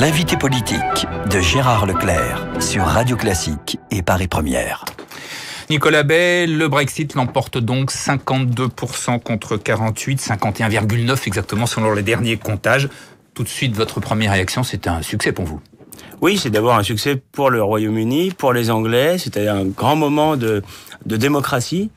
L'invité politique de Gérard Leclerc sur Radio Classique et Paris Première. Nicolas Bay, le Brexit l'emporte donc 52% contre 48, 51,9 exactement selon les derniers comptages. Tout de suite, votre première réaction, c'était un succès pour vous? Oui, c'est d'abord un succès pour le Royaume-Uni, pour les Anglais. C'était un grand moment de démocratie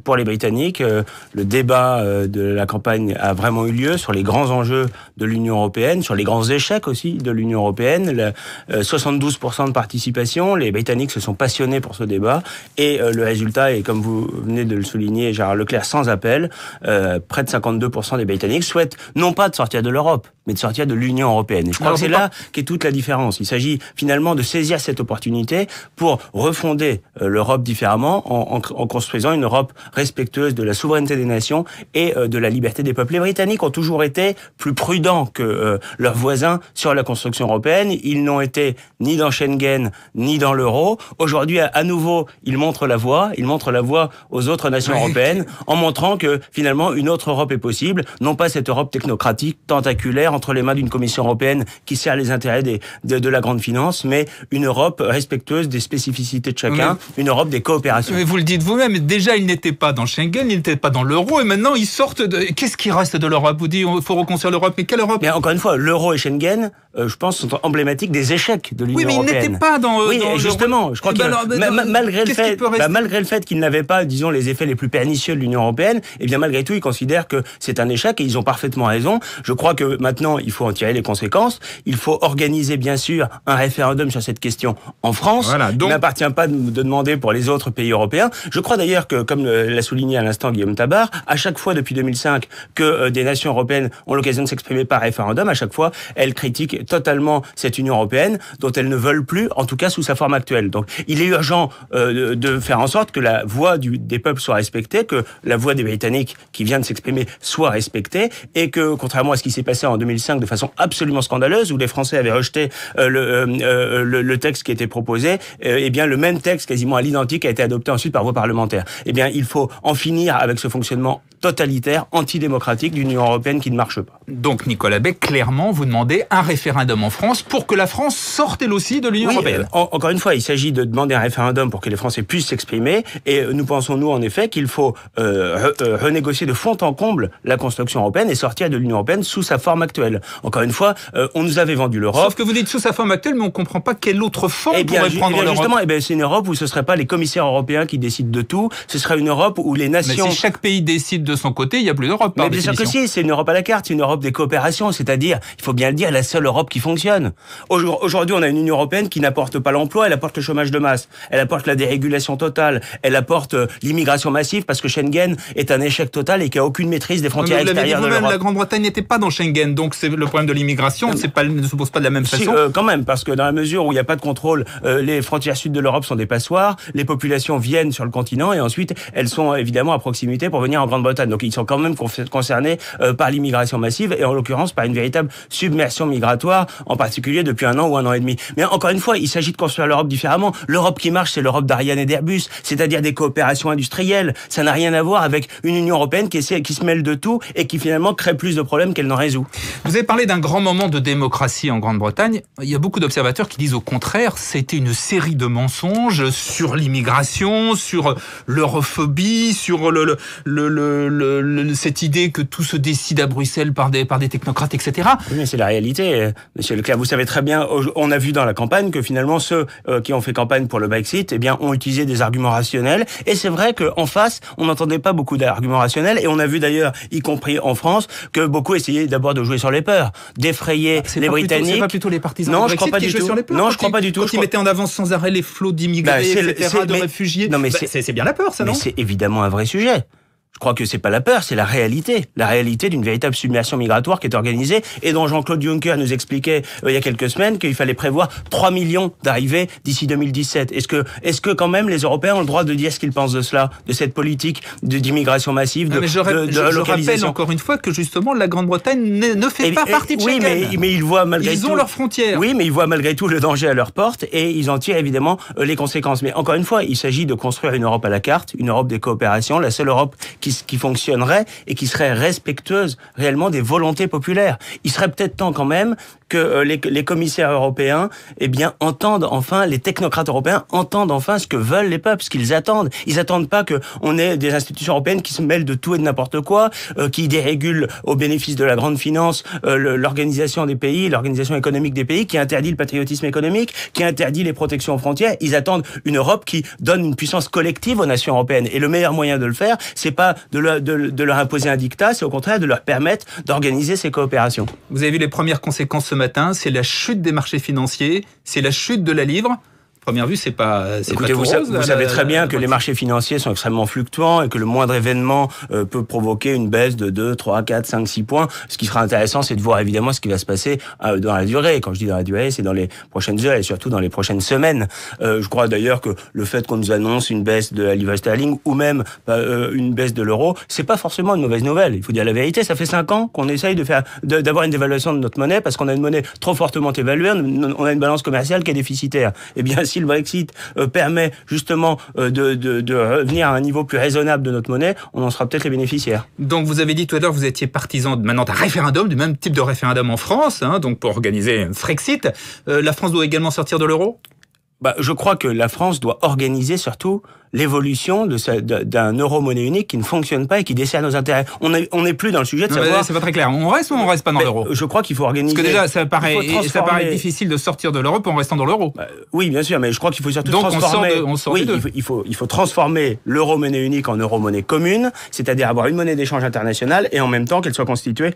pour les Britanniques. Le débat de la campagne a vraiment eu lieu sur les grands enjeux de l'Union européenne, sur les grands échecs aussi de l'Union européenne. 72% de participation. Les Britanniques se sont passionnés pour ce débat. Et le résultat est, comme vous venez de le souligner, Gérard Leclerc, sans appel. Près de 52% des Britanniques souhaitent non pas de sortir de l'Europe, mais de sortir de l'Union européenne. Et je crois que c'est là qu'est toute la différence. Il s'agit finalement de saisir cette opportunité pour refonder l'Europe différemment en construisant une Europe respectueuse de la souveraineté des nations et de la liberté des peuples. Les Britanniques ont toujours été plus prudents que leurs voisins sur la construction européenne. Ils n'ont été ni dans Schengen ni dans l'euro. Aujourd'hui, à nouveau, ils montrent la voie. Ils montrent la voie aux autres nations européennes en montrant que finalement une autre Europe est possible. Non pas cette Europe technocratique, tentaculaire, entre les mains d'une Commission européenne qui sert les intérêts de la grande finance, mais une Europe respectueuse des spécificités de chacun, une Europe des coopérations. Mais vous le dites vous-même, déjà ils n'étaient pas dans Schengen, ils n'étaient pas dans l'euro, et maintenant ils sortent de... Qu'est-ce qui reste de l'Europe? Vous dites qu'il faut reconstruire l'Europe, mais quelle Europe? Mais encore une fois, l'euro et Schengen, je pense, sont emblématiques des échecs de l'Union européenne. Oui, mais ils n'étaient pas dans... Oui, dans justement, je crois que malgré le fait qu'ils n'avaient pas, disons, les effets les plus pernicieux de l'Union européenne, eh bien malgré tout, ils considèrent que c'est un échec et ils ont parfaitement raison. Je crois que maintenant, il faut en tirer les conséquences. Il faut organiser, bien sûr, un référendum sur cette question en France. Voilà, donc... Il n'appartient pas de demander pour les autres pays européens. Je crois d'ailleurs que, comme l'a souligné à l'instant Guillaume Tabar, à chaque fois depuis 2005 que des nations européennes ont l'occasion de s'exprimer par référendum, à chaque fois, elles critiquent totalement cette Union européenne dont elles ne veulent plus, en tout cas sous sa forme actuelle. Donc, il est urgent de faire en sorte que la voix des peuples soit respectée, que la voix des Britanniques qui vient de s'exprimer soit respectée, et que, contrairement à ce qui s'est passé en 2005 de façon absolument scandaleuse, où les Français avaient rejeté le texte qui était proposé, eh bien le même texte quasiment à l'identique a été adopté ensuite par voie parlementaire. Eh bien, il faut en finir avec ce fonctionnement totalitaire, antidémocratique d'une Union européenne qui ne marche pas. Donc, Nicolas Bay, clairement, vous demandez un référendum en France pour que la France sorte elle aussi de l'Union européenne. Encore une fois, il s'agit de demander un référendum pour que les Français puissent s'exprimer, et nous pensons, nous, en effet, qu'il faut renégocier de fond en comble la construction européenne et sortir de l'Union européenne sous sa forme actuelle. Encore une fois, on nous avait vendu l'Europe. Sauf que vous dites sous sa forme actuelle, mais on ne comprend pas quelle autre forme pourrait prendre l'Europe. Justement, c'est une Europe où ce ne serait pas les commissaires européens qui décident de tout, ce serait une Europe où les nations... Mais si chaque pays décide de son côté, il n'y a plus d'Europe, par définition. Bien sûr que si, c'est une Europe à la carte, c'est une Europe des coopérations, c'est-à-dire, il faut bien le dire, la seule Europe qui fonctionne. Aujourd'hui, on a une Union européenne qui n'apporte pas l'emploi, elle apporte le chômage de masse, elle apporte la dérégulation totale, elle apporte l'immigration massive, parce que Schengen est un échec total et qu'il n'y a aucune maîtrise des frontières extérieures de l'Europe. La Grande-Bretagne n'était pas dans Schengen, donc c'est le problème de l'immigration, ne se pose pas de la même façon. Quand même, parce que dans la mesure où il n'y a pas de contrôle, les frontières sud de l'Europe sont des passoires, les populations viennent sur le continent et ensuite elles sont évidemment à proximité pour venir en Grande-Bretagne. Donc ils sont quand même concernés par l'immigration massive et en l'occurrence par une véritable submersion migratoire, en particulier depuis 1 an ou 1 an et demi. Mais encore une fois, il s'agit de construire l'Europe différemment. L'Europe qui marche, c'est l'Europe d'Ariane et d'Airbus, c'est-à-dire des coopérations industrielles. Ça n'a rien à voir avec une Union européenne qui se mêle de tout et qui finalement crée plus de problèmes qu'elle n'en résout. Vous avez parlé d'un grand moment de démocratie en Grande-Bretagne. Il y a beaucoup d'observateurs qui disent au contraire, c'était une série de mensonges sur l'immigration, sur l'europhobie, sur cette idée que tout se décide à Bruxelles par des technocrates, etc. Oui, mais c'est la réalité, Monsieur Leclerc. Vous savez très bien, on a vu dans la campagne que finalement ceux qui ont fait campagne pour le Brexit, eh bien, ont utilisé des arguments rationnels. Et c'est vrai qu'en face, on n'entendait pas beaucoup d'arguments rationnels. Et on a vu d'ailleurs, y compris en France, que beaucoup essayaient d'abord de jouer sur les peurs, d'effrayer les Britanniques. C'est pas plutôt les partisans non, du Brexit qui jouaient sur les peurs. Non, je crois pas du tout. Quand ils mettaient en avant sans arrêt les flots d'immigrés, etc., de réfugiés. Non, mais c'est bien la peur, ça, non? Mais c'est évidemment un vrai sujet. Je crois que c'est pas la peur, c'est la réalité d'une véritable submersion migratoire qui est organisée et dont Jean-Claude Juncker nous expliquait il y a quelques semaines qu'il fallait prévoir 3 millions d'arrivées d'ici 2017. Est-ce que quand même les Européens ont le droit de dire ce qu'ils pensent de cela, de cette politique d'immigration massive, je rappelle encore une fois que justement la Grande-Bretagne ne fait pas partie de Schengen. Oui, mais ils voient malgré tout... Ils ont leurs frontières. Oui, mais ils voient malgré tout le danger à leur porte et ils en tirent évidemment les conséquences. Mais encore une fois, il s'agit de construire une Europe à la carte, une Europe des coopérations, la seule Europe qui fonctionnerait et qui serait respectueuse réellement des volontés populaires. Il serait peut-être temps quand même que les commissaires européens, eh bien, entendent enfin, les technocrates européens entendent enfin ce que veulent les peuples, ce qu'ils attendent. Ils attendent pas que on ait des institutions européennes qui se mêlent de tout et de n'importe quoi, qui dérégulent au bénéfice de la grande finance l'organisation des pays, l'organisation économique des pays, qui interdit le patriotisme économique, qui interdit les protections aux frontières. Ils attendent une Europe qui donne une puissance collective aux nations européennes. Et le meilleur moyen de le faire, c'est pas de leur imposer un dictat, c'est au contraire de leur permettre d'organiser ces coopérations. Vous avez vu les premières conséquences ce matin, c'est la chute des marchés financiers, c'est la chute de la livre. Première vue, c'est pas Écoutez, tout rose. Vous savez très bien que les marchés financiers sont extrêmement fluctuants et que le moindre événement peut provoquer une baisse de 2, 3, 4, 5, 6 points. Ce qui sera intéressant, c'est de voir évidemment ce qui va se passer dans la durée. Quand je dis dans la durée, c'est dans les prochaines heures et surtout dans les prochaines semaines. Je crois d'ailleurs que le fait qu'on nous annonce une baisse de la livre sterling ou même une baisse de l'euro, c'est pas forcément une mauvaise nouvelle. Il faut dire la vérité. Ça fait 5 ans qu'on essaye d'avoir une dévaluation de notre monnaie parce qu'on a une monnaie trop fortement évaluée. On a une balance commerciale qui est déficitaire. Eh bien, si le Brexit permet justement de revenir à un niveau plus raisonnable de notre monnaie, on en sera peut-être les bénéficiaires. Donc vous avez dit tout à l'heure, vous étiez partisan maintenant d'un référendum, du même type de référendum en France, donc pour organiser un Frexit. La France doit également sortir de l'euro ? Je crois que la France doit organiser surtout l'évolution d'un euro-monnaie unique qui ne fonctionne pas et qui dessert nos intérêts. On n'est plus dans le sujet de savoir... C'est pas très clair. On reste ou on reste pas dans l'euro ? Je crois qu'il faut organiser... Parce que déjà, ça paraît difficile de sortir de l'Europe en restant dans l'euro. Oui, bien sûr, mais je crois qu'il faut surtout transformer... Il faut transformer l'euro-monnaie unique en euro-monnaie commune, c'est-à-dire avoir une monnaie d'échange internationale et en même temps qu'elle soit constituée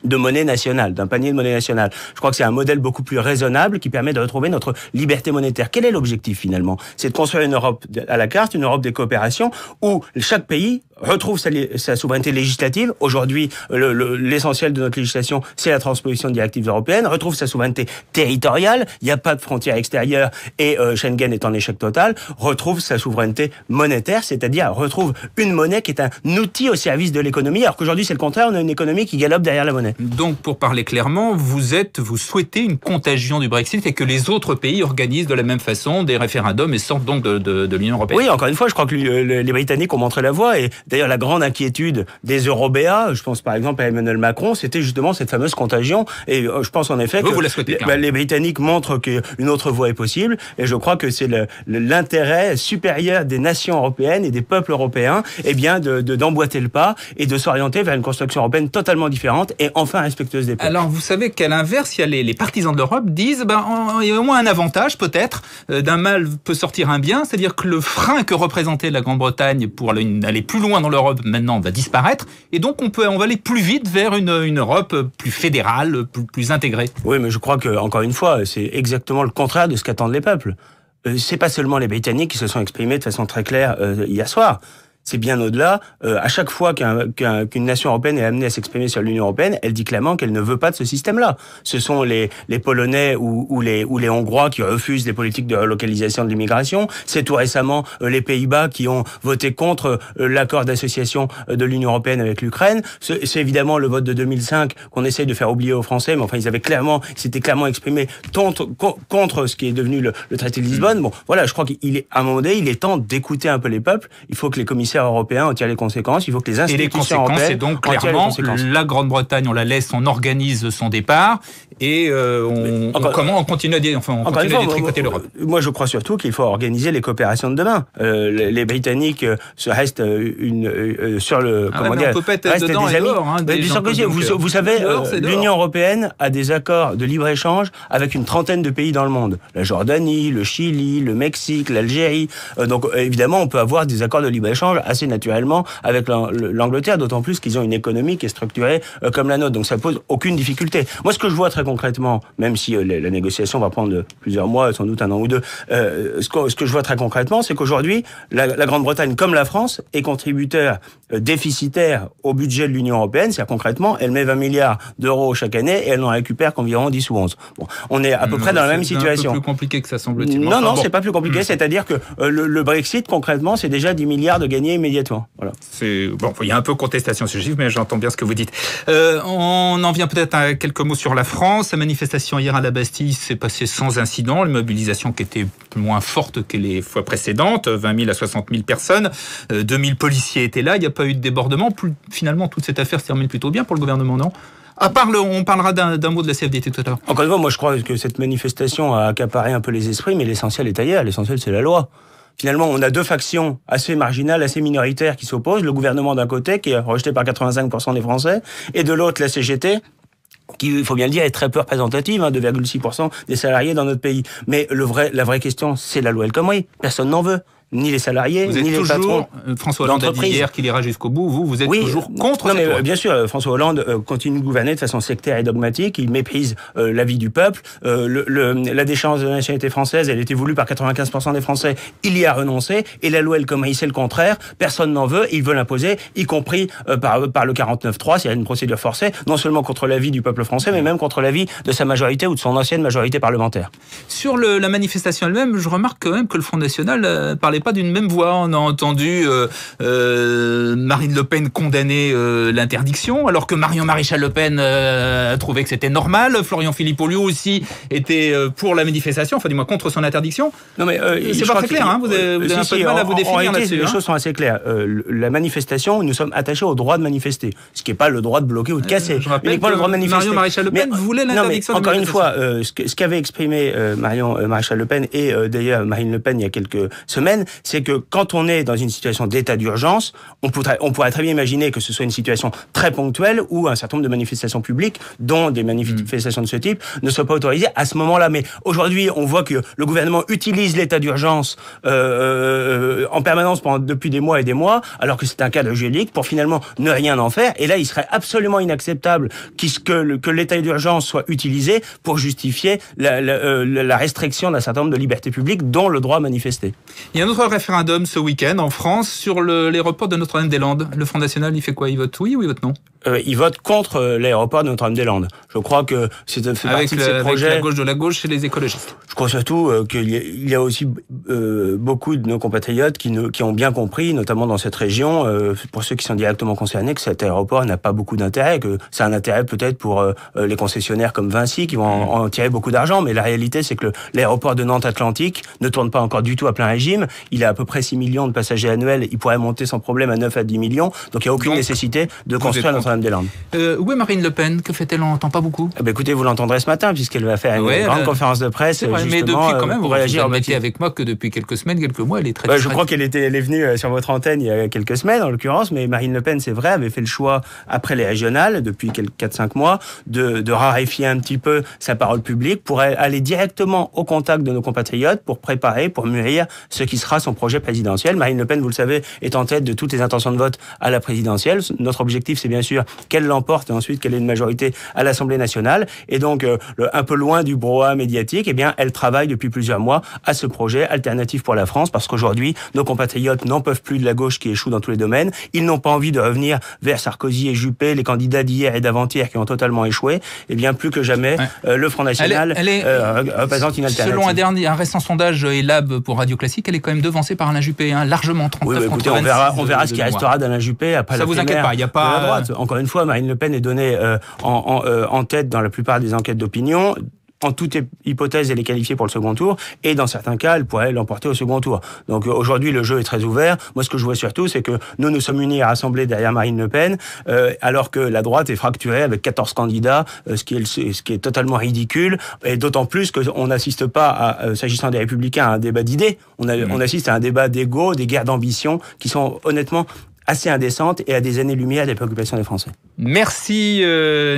de monnaie nationale, d'un panier de monnaie nationale. Je crois que c'est un modèle beaucoup plus raisonnable qui permet de retrouver notre liberté monétaire. Quel est l'objectif finalement ? C'est de construire une Europe à la carte, une Europe des coopérations où chaque pays retrouve sa souveraineté législative. Aujourd'hui, l'essentiel de notre législation, c'est la transposition de directives européennes. Retrouve sa souveraineté territoriale. Il n'y a pas de frontières extérieures et Schengen est en échec total. Retrouve sa souveraineté monétaire, c'est-à-dire retrouve une monnaie qui est un outil au service de l'économie. Alors qu'aujourd'hui, c'est le contraire. On a une économie qui galope derrière la monnaie. Donc, pour parler clairement, vous souhaitez une contagion du Brexit et que les autres pays organisent de la même façon des référendums et sortent donc de l'Union européenne. Oui, encore une fois, je crois que les Britanniques ont montré la voie et d'ailleurs la grande inquiétude des Européens, je pense par exemple à Emmanuel Macron, c'était justement cette fameuse contagion et je pense en effet vous la souhaitez, les Britanniques montrent qu'une autre voie est possible et je crois que c'est l'intérêt supérieur des nations européennes et des peuples européens d'emboîter le pas et de s'orienter vers une construction européenne totalement différente et enfin respectueuse des peuples. Alors, vous savez qu'à l'inverse, il y a les partisans de l'Europe disent, il y a au moins un avantage, peut-être, d'un mal peut sortir un bien, c'est-à-dire que le frein que représentait la Grande-Bretagne pour aller plus loin dans l'Europe, maintenant, va disparaître, et donc on va aller plus vite vers une Europe plus fédérale, plus intégrée. Oui, mais je crois que, encore une fois, c'est exactement le contraire de ce qu'attendent les peuples. C'est pas seulement les Britanniques qui se sont exprimés de façon très claire hier soir. C'est bien au-delà. À chaque fois qu'une nation européenne est amenée à s'exprimer sur l'Union européenne, elle dit clairement qu'elle ne veut pas de ce système-là. Ce sont les Polonais ou les Hongrois qui refusent les politiques de relocalisation de l'immigration. C'est tout récemment les Pays-Bas qui ont voté contre l'accord d'association de l'Union européenne avec l'Ukraine. C'est évidemment le vote de 2005 qu'on essaye de faire oublier aux Français, mais enfin ils s'étaient clairement exprimés contre ce qui est devenu le traité de Lisbonne. Bon, voilà, je crois qu'à un moment donné, il est temps d'écouter un peu les peuples. Il faut que les commissaires européens en tirent les conséquences. Il faut que les institutions européennes c'est donc clairement la Grande-Bretagne, on la laisse, on organise son départ et on continue à détricoter l'Europe. Moi, je crois surtout qu'il faut organiser les coopérations de demain. Les Britanniques restent sur le on peut pas être dedans et dehors. Vous savez, l'Union européenne a des accords de libre-échange avec une trentaine de pays dans le monde. La Jordanie, le Chili, le Mexique, l'Algérie. Donc évidemment, on peut avoir des accords de libre-échange assez naturellement avec l'Angleterre, d'autant plus qu'ils ont une économie qui est structurée comme la nôtre. Donc ça pose aucune difficulté. Moi, ce que je vois très concrètement, même si la négociation va prendre plusieurs mois, sans doute un an ou deux, ce que je vois très concrètement, c'est qu'aujourd'hui, la Grande-Bretagne, comme la France, est contributeur déficitaire au budget de l'Union européenne. C'est-à-dire concrètement, elle met 20 milliards d'euros chaque année et elle n'en récupère qu'environ 10 ou 11. Bon, on est à peu près dans la même situation. C'est un peu plus compliqué que ça semble-t-il. Non, c'est pas plus compliqué. C'est-à-dire que le Brexit, concrètement, c'est déjà 10 milliards de gagnés immédiatement. Voilà. Il y a un peu contestation sur ce chiffre, mais j'entends bien ce que vous dites. On en vient peut-être à quelques mots sur la France. La manifestation hier à la Bastille s'est passée sans incident. Une mobilisation qui était moins forte que les fois précédentes. 20 000 à 60 000 personnes. 2 000 policiers étaient là. Il n'y a pas eu de débordement. Finalement, toute cette affaire se termine plutôt bien pour le gouvernement, non ? À part on parlera d'un mot de la CFDT tout à l'heure. Encore une fois, moi je crois que cette manifestation a accaparé un peu les esprits, mais l'essentiel est ailleurs. L'essentiel, c'est la loi. Finalement, on a deux factions assez marginales, assez minoritaires qui s'opposent. Le gouvernement d'un côté, qui est rejeté par 85% des Français, et de l'autre, la CGT, qui, il faut bien le dire, est très peu représentative, 2,6% des salariés dans notre pays. Mais la vraie question, c'est la loi El Khomri. Personne n'en veut. Ni les salariés, ni les patrons. François Hollande a dit hier qu'il ira jusqu'au bout. Vous êtes toujours contre cette loi. Bien sûr, François Hollande continue de gouverner de façon sectaire et dogmatique. Il méprise l'avis du peuple. La déchéance de la nationalité française, elle était voulue par 95% des Français. Il y a renoncé. Et la loi El Khomri, c'est le contraire. Personne n'en veut. Il veut l'imposer, y compris par le 49.3, c'est une procédure forcée, non seulement contre l'avis du peuple français, mais même contre l'avis de sa majorité ou de son ancienne majorité parlementaire. Sur la manifestation elle-même, je remarque quand même que le Front National parlait pas d'une même voix. On a entendu Marine Le Pen condamner l'interdiction, alors que Marion Maréchal Le Pen trouvait que c'était normal. Florian Philippot, lui aussi, était pour la manifestation, enfin du moins contre son interdiction. Non mais c'est pas très clair, vous avez un peu de mal à vous définir là-dessus. Les choses sont assez claires. La manifestation, nous sommes attachés au droit de manifester, ce qui n'est pas le droit de bloquer ou de casser. Je rappelle que le droit de manifester. Marion Maréchal Le Pen voulait l'interdiction de manifestation. Encore une fois, ce qu'avait exprimé Marion Maréchal Le Pen et d'ailleurs Marine Le Pen il y a quelques semaines, c'est que quand on est dans une situation d'état d'urgence, on pourrait très bien imaginer que ce soit une situation très ponctuelle où un certain nombre de manifestations publiques, dont des manifestations de ce type, ne soient pas autorisées à ce moment-là. Mais aujourd'hui, on voit que le gouvernement utilise l'état d'urgence en permanence depuis des mois et des mois, alors que c'est un cadre juridique, pour finalement ne rien en faire. Et là, il serait absolument inacceptable que l'état d'urgence soit utilisé pour justifier la restriction d'un certain nombre de libertés publiques, dont le droit à manifester. Il y a un autre référendum ce week-end en France sur l'aéroport de Notre-Dame-des-Landes. Le Front National, il fait quoi? Il vote oui ou il vote non? Il vote contre l'aéroport de Notre-Dame-des-Landes. Je crois que c'est fait partie de ces projets. Avec la gauche de la gauche et les écologistes. Je crois surtout qu'il y a aussi beaucoup de nos compatriotes qui ont bien compris, notamment dans cette région, pour ceux qui sont directement concernés, que cet aéroport n'a pas beaucoup d'intérêt, que ça a un intérêt peut-être pour les concessionnaires comme Vinci qui vont en tirer beaucoup d'argent, mais la réalité c'est que l'aéroport de Nantes-Atlantique ne tourne pas encore du tout à plein régime. Il a à peu près 6 millions de passagers annuels, il pourrait monter sans problème à 9 à 10 millions, donc il n'y a aucune nécessité de construire Notre-Dame-des-Landes. Où est Marine Le Pen? Que fait-elle? On n'entend pas beaucoup. Écoutez, vous l'entendrez ce matin, puisqu'elle va faire une grande conférence de presse. Vrai, mais depuis quand même, vous admettez avec moi que depuis quelques semaines, quelques mois, elle est très je crois qu'elle est venue sur votre antenne il y a quelques semaines, en l'occurrence, mais Marine Le Pen, c'est vrai, avait fait le choix, après les régionales, depuis 4-5 mois, de raréfier un petit peu sa parole publique pour aller directement au contact de nos compatriotes, pour préparer, pour mûrir ce qui sera son projet présidentiel. Marine Le Pen, vous le savez, est en tête de toutes les intentions de vote à la présidentielle. Notre objectif, c'est bien sûr qu'elle l'emporte et ensuite qu'elle ait une majorité à l'Assemblée nationale. Et donc, un peu loin du brouhaha médiatique, eh bien, elle travaille depuis plusieurs mois à ce projet alternatif pour la France, parce qu'aujourd'hui, nos compatriotes n'en peuvent plus de la gauche qui échoue dans tous les domaines. Ils n'ont pas envie de revenir vers Sarkozy et Juppé, les candidats d'hier et d'avant-hier qui ont totalement échoué. Eh bien, plus que jamais, le Front National représente une alternative. Selon un récent sondage Elab pour Radio Classique, elle est quand même devancée par Alain Juppé, largement 39 contre 26. Écoutez, on verra ce qui restera d'Alain Juppé après ça la vous inquiète pas, il y a pas de la droite. Encore une fois, Marine Le Pen est donnée en tête dans la plupart des enquêtes d'opinion. En toute hypothèse, elle est qualifiée pour le second tour, et dans certains cas, elle pourrait l'emporter au second tour. Donc aujourd'hui, le jeu est très ouvert. Moi, ce que je vois surtout, c'est que nous sommes unis et rassemblés derrière Marine Le Pen, alors que la droite est fracturée avec 14 candidats, ce qui est totalement ridicule, et d'autant plus qu'on n'assiste pas, s'agissant des Républicains, à un débat d'idées. On assiste à un débat d'ego, des guerres d'ambition, qui sont honnêtement assez indécente et à des années-lumière des préoccupations des Français. Merci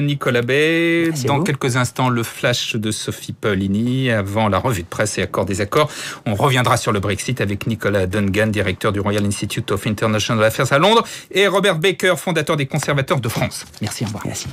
Nicolas Bay. Merci dans quelques instants, le flash de Sophie Paolini, avant la revue de presse et accord des accords. On reviendra sur le Brexit avec Nicolas Dungan, directeur du Royal Institute of International Affairs à Londres, et Robert Baker, fondateur des Conservateurs de France. Merci, au revoir. Merci.